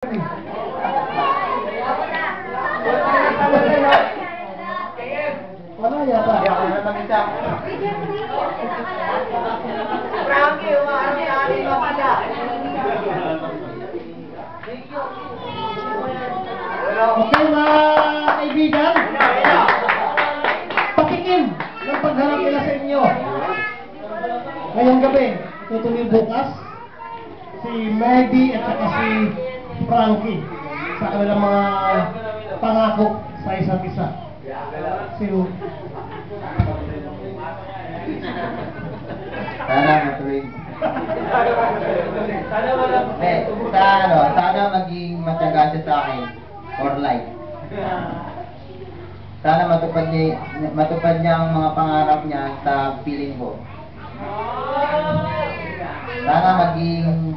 Ano yata? Frankie, umari-ari mo pala. Okay mga kaibigan, pakikin ng pagharap nila sa inyo. Ngayong gabi, tutuloy bukas si Merdy at saka si Frankie sa kanilang mga pangako sa isa't isa. Sino? Sana matuloy. Sana maging matyaga siya sa akin for life. Sana matupad niya ang mga pangarap niya sa piling ko. Sana maging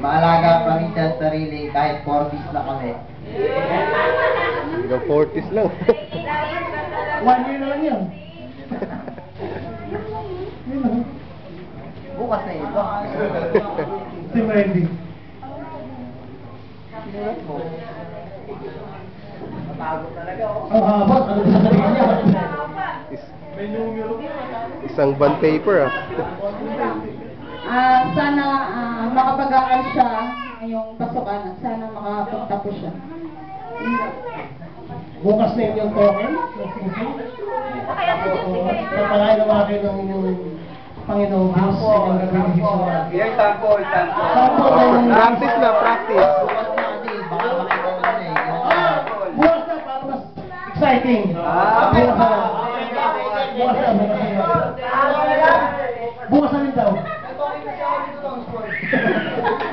maalaga pa rin siya sa sarili kahit 40s na kami. Hanggang 40s lang. 1 year na lang yun. Bukas na ito. Si Merdy. Sinulat mo. Matago talaga oh. Ang haba, ano sa sarili niya? Isang bond paper Sana makapag-aaral siya ngayong pasukan at sana makapagtapos siya. Bukas na yung token. Napalay naman kayo ng inyong Panginoong Diyos sa inyong gagawin sa mga. Sample. Practice na,